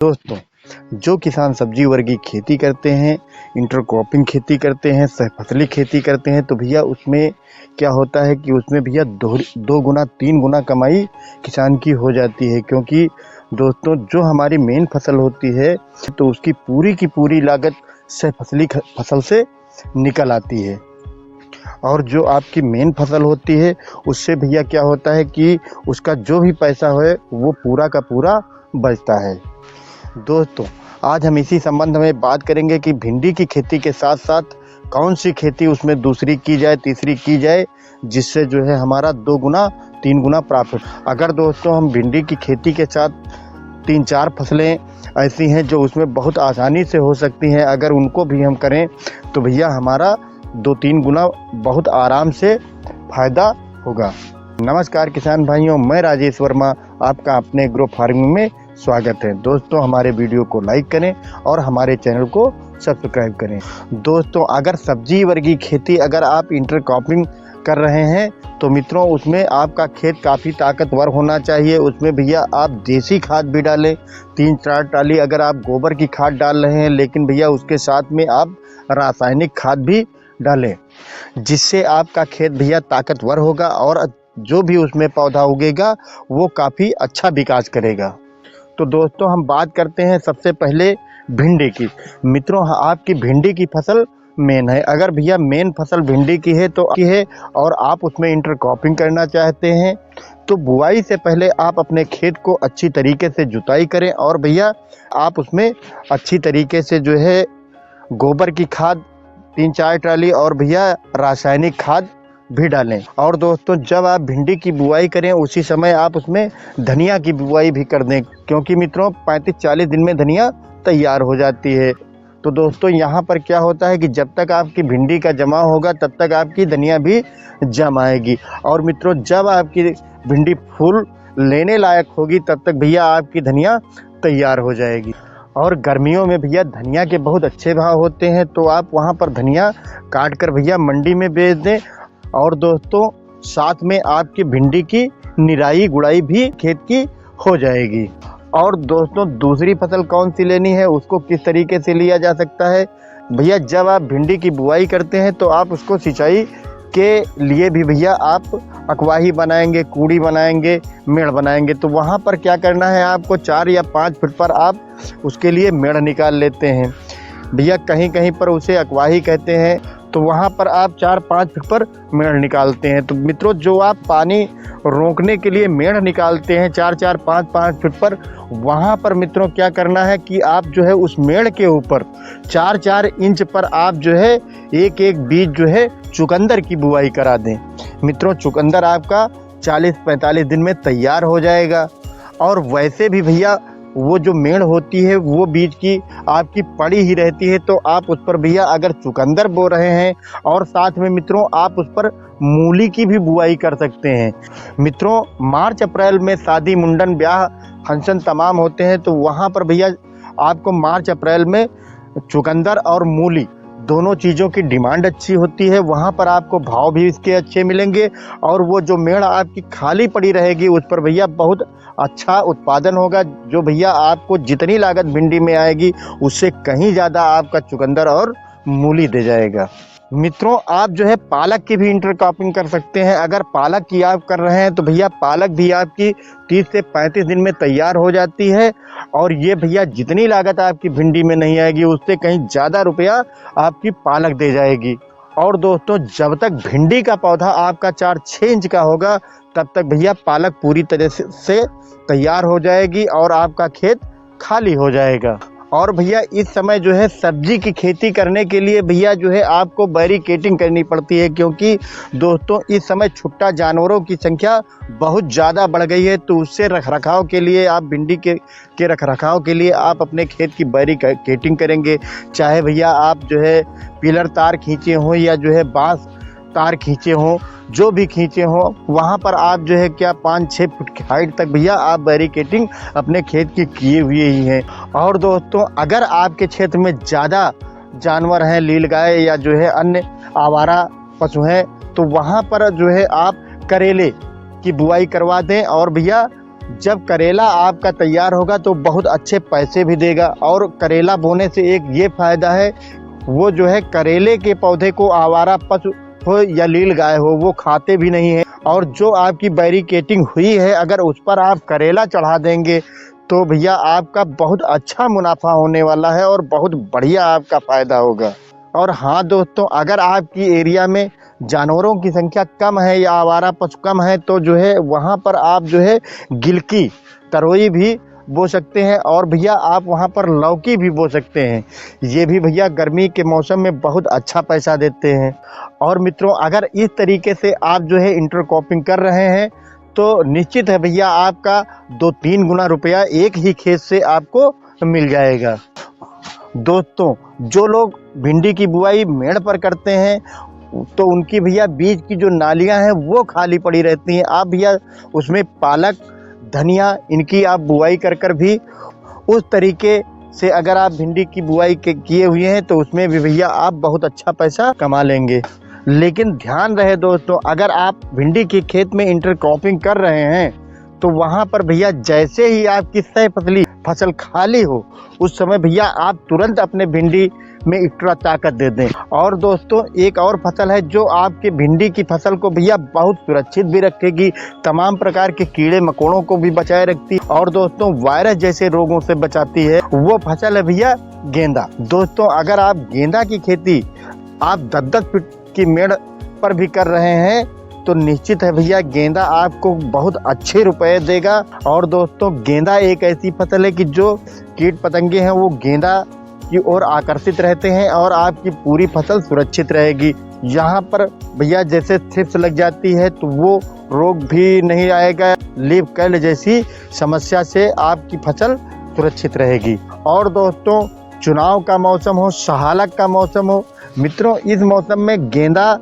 दोस्तों, जो किसान सब्जी वर्गी खेती करते हैं, इंटरक्रॉपिंग खेती करते हैं, सहफसली खेती करते हैं, तो भैया उसमें क्या होता है कि उसमें भैया दो गुना 3 गुना कमाई किसान की हो जाती है। क्योंकि दोस्तों, जो हमारी मेन फसल होती है तो उसकी पूरी की पूरी लागत सहफसली फसल से निकल आती है। और जो आपकी मेन फसल होती है उससे भैया क्या होता है कि उसका जो भी पैसा है वो पूरा का पूरा बचता है। दोस्तों, आज हम इसी संबंध में बात करेंगे कि भिंडी की खेती के साथ साथ कौन सी खेती उसमें दूसरी की जाए, तीसरी की जाए, जिससे जो है हमारा 2 गुना 3 गुना प्रॉफिट। अगर दोस्तों हम भिंडी की खेती के साथ 3-4 फसलें ऐसी हैं जो उसमें बहुत आसानी से हो सकती हैं, अगर उनको भी हम करें तो भैया हमारा 2-3 गुना बहुत आराम से फ़ायदा होगा। नमस्कार किसान भाइयों, मैं राजेश वर्मा, आपका अपने एग्रो फार्मिंग में स्वागत है। दोस्तों, हमारे वीडियो को लाइक करें और हमारे चैनल को सब्सक्राइब करें। दोस्तों, अगर सब्जी वर्गी खेती अगर आप इंटरक्रॉपिंग कर रहे हैं तो मित्रों उसमें आपका खेत काफ़ी ताकतवर होना चाहिए। उसमें भैया आप देसी खाद भी डालें, 3-4 टाली अगर आप गोबर की खाद डाल रहे हैं, लेकिन भैया उसके साथ में आप रासायनिक खाद भी डालें, जिससे आपका खेत भैया ताकतवर होगा और जो भी उसमें पौधा उगेगा वो काफ़ी अच्छा विकास करेगा। तो दोस्तों, हम बात करते हैं सबसे पहले भिंडी की। मित्रों, आपकी भिंडी की फसल मेन है। अगर भैया मेन फसल भिंडी की है तो और आप उसमें इंटरक्रॉपिंग करना चाहते हैं तो बुआई से पहले आप अपने खेत को अच्छी तरीके से जुताई करें और भैया आप उसमें अच्छी तरीके से जो है गोबर की खाद 3-4 ट्राली और भैया रासायनिक खाद भी डालें। और दोस्तों, जब आप भिंडी की बुआई करें उसी समय आप उसमें धनिया की बुआई भी कर दें, क्योंकि मित्रों 35-40 दिन में धनिया तैयार हो जाती है। तो दोस्तों, यहाँ पर क्या होता है कि जब तक आपकी भिंडी का जमा होगा तब तक आपकी धनिया भी जम आएगी। और मित्रों, जब आपकी भिंडी फूल लेने लायक होगी तब तक भैया आपकी धनिया तैयार हो जाएगी। और गर्मियों में भैया धनिया के बहुत अच्छे भाव होते हैं, तो आप वहाँ पर धनिया काट कर भैया मंडी में बेच दें। और दोस्तों, साथ में आपकी भिंडी की निराई गुड़ाई भी खेत की हो जाएगी। और दोस्तों, दूसरी फसल कौन सी लेनी है, उसको किस तरीके से लिया जा सकता है भैया, जब आप भिंडी की बुआई करते हैं तो आप उसको सिंचाई के लिए भी भैया आप अकवाही बनाएंगे, कूड़ी बनाएंगे, मेड़ बनाएंगे। तो वहाँ पर क्या करना है, आपको 4 या 5 फुट पर आप उसके लिए मेड़ निकाल लेते हैं भैया। कहीं कहीं पर उसे अकवाही कहते हैं, तो वहाँ पर आप 4-5 फुट पर मेड़ निकालते हैं। तो मित्रों, जो आप पानी रोकने के लिए मेड़ निकालते हैं 4-4, 5-5 फुट पर, वहाँ पर मित्रों क्या करना है कि आप जो है उस मेड़ के ऊपर 4-4 इंच पर आप जो है एक बीज जो है चुकंदर की बुआई करा दें। मित्रों, चुकंदर आपका 40-45 दिन में तैयार हो जाएगा। और वैसे भी भैया वो जो मेड़ होती है वो बीज की आपकी पड़ी ही रहती है, तो आप उस पर भैया अगर चुकंदर बो रहे हैं और साथ में मित्रों आप उस पर मूली की भी बुआई कर सकते हैं। मित्रों, मार्च अप्रैल में शादी, मुंडन, ब्याह, फंक्शन तमाम होते हैं, तो वहाँ पर भैया आपको मार्च अप्रैल में चुकंदर और मूली दोनों चीज़ों की डिमांड अच्छी होती है। वहाँ पर आपको भाव भी इसके अच्छे मिलेंगे और वो जो मेड़ आपकी खाली पड़ी रहेगी उस पर भैया बहुत अच्छा उत्पादन होगा, जो भैया आपको जितनी लागत भिंडी में आएगी उससे कहीं ज़्यादा आपका चुकंदर और मूली दे जाएगा। मित्रों, आप जो है पालक की भी इंटरक्रॉपिंग कर सकते हैं। अगर पालक की आप कर रहे हैं तो भैया पालक भी आपकी 30 से 35 दिन में तैयार हो जाती है। और ये भैया जितनी लागत आपकी भिंडी में नहीं आएगी उससे कहीं ज़्यादा रुपया आपकी पालक दे जाएगी। और दोस्तों, जब तक भिंडी का पौधा आपका 4-6 इंच का होगा तब तक भैया पालक पूरी तरह से तैयार हो जाएगी और आपका खेत खाली हो जाएगा। और भैया इस समय जो है सब्जी की खेती करने के लिए भैया जो है आपको बैरिकेटिंग करनी पड़ती है, क्योंकि दोस्तों इस समय छुट्टा जानवरों की संख्या बहुत ज़्यादा बढ़ गई है। तो उससे रखरखाव के लिए आप भिंडी के रखरखाव के लिए आप अपने खेत की बैरिकेटिंग करेंगे। चाहे भैया आप जो है पिलर तार खींचे हों या जो है बांस तार खींचे हों, जो भी खींचे हों, वहाँ पर आप जो है क्या 5-6 फुट की हाइट तक भैया आप बैरिकेटिंग अपने खेत की किए हुए ही हैं। और दोस्तों, अगर आपके क्षेत्र में ज़्यादा जानवर हैं, नीलगाय या जो है अन्य आवारा पशु हैं, तो वहाँ पर जो है आप करेले की बुआई करवा दें और भैया जब करेला आपका तैयार होगा तो बहुत अच्छे पैसे भी देगा। और करेला बोने से एक ये फ़ायदा है, वो जो है करेले के पौधे को आवारा पशु हो या लील गाय हो वो खाते भी नहीं है। और जो आपकी बैरिकेटिंग हुई है अगर उस पर आप करेला चढ़ा देंगे तो भैया आपका बहुत अच्छा मुनाफा होने वाला है और बहुत बढ़िया आपका फ़ायदा होगा। और हाँ दोस्तों, अगर आपकी एरिया में जानवरों की संख्या कम है या आवारा पशु कम है तो जो है वहाँ पर आप जो है गिलकी तरोई भी बो सकते हैं। और भैया आप वहाँ पर लौकी भी बो सकते हैं। ये भी भैया गर्मी के मौसम में बहुत अच्छा पैसा देते हैं। और मित्रों, अगर इस तरीके से आप जो है इंटरक्रॉपिंग कर रहे हैं तो निश्चित है भैया आपका 2-3 गुना रुपया एक ही खेत से आपको मिल जाएगा। दोस्तों, जो लोग भिंडी की बुआई मेड़ पर करते हैं तो उनकी भैया बीज की जो नालियां हैं वो खाली पड़ी रहती हैं। आप भैया उसमें पालक, धनिया इनकी आप बुआई कर भी उस तरीके से अगर आप भिंडी की बुआई किए हुए हैं तो उसमें भी भैया आप बहुत अच्छा पैसा कमा लेंगे। लेकिन ध्यान रहे दोस्तों, अगर आप भिंडी के खेत में इंटरक्रॉपिंग कर रहे हैं तो वहाँ पर भैया जैसे ही आपकी सह फसली फसल खाली हो उस समय भैया आप तुरंत अपने भिंडी में एक्स्ट्रा ताकत दे दें। और दोस्तों, एक और फसल है जो आपके भिंडी की फसल को भैया बहुत सुरक्षित भी रखेगी, तमाम प्रकार के कीड़े मकोड़ों को भी बचाए रखती है और दोस्तों वायरस जैसे रोगों से बचाती है। वो फसल है भैया गेंदा। दोस्तों, अगर आप गेंदा की खेती आप 10-10 फीट की मेड़ पर भी कर रहे हैं तो निश्चित है भैया गेंदा आपको बहुत अच्छे रुपए देगा। और दोस्तों, गेंदा एक ऐसी फसल है कि जो कीट पतंगे हैं वो गेंदा की ओर आकर्षित रहते हैं और आपकी पूरी फसल सुरक्षित रहेगी। यहाँ पर भैया जैसे थ्रिप्स लग जाती है तो वो रोग भी नहीं आएगा। लीफ कर्ल जैसी समस्या से आपकी फसल सुरक्षित रहेगी। और दोस्तों, चुनाव का मौसम हो, सहालक का मौसम हो, मित्रों इस मौसम में गेंदा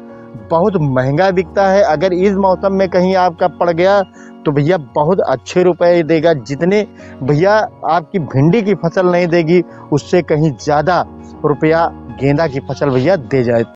बहुत महंगा बिकता है। अगर इस मौसम में कहीं आपका पड़ गया तो भैया बहुत अच्छे रुपए देगा। जितने भैया आपकी भिंडी की फसल नहीं देगी उससे कहीं ज़्यादा रुपया गेंदा की फसल भैया दे जाए।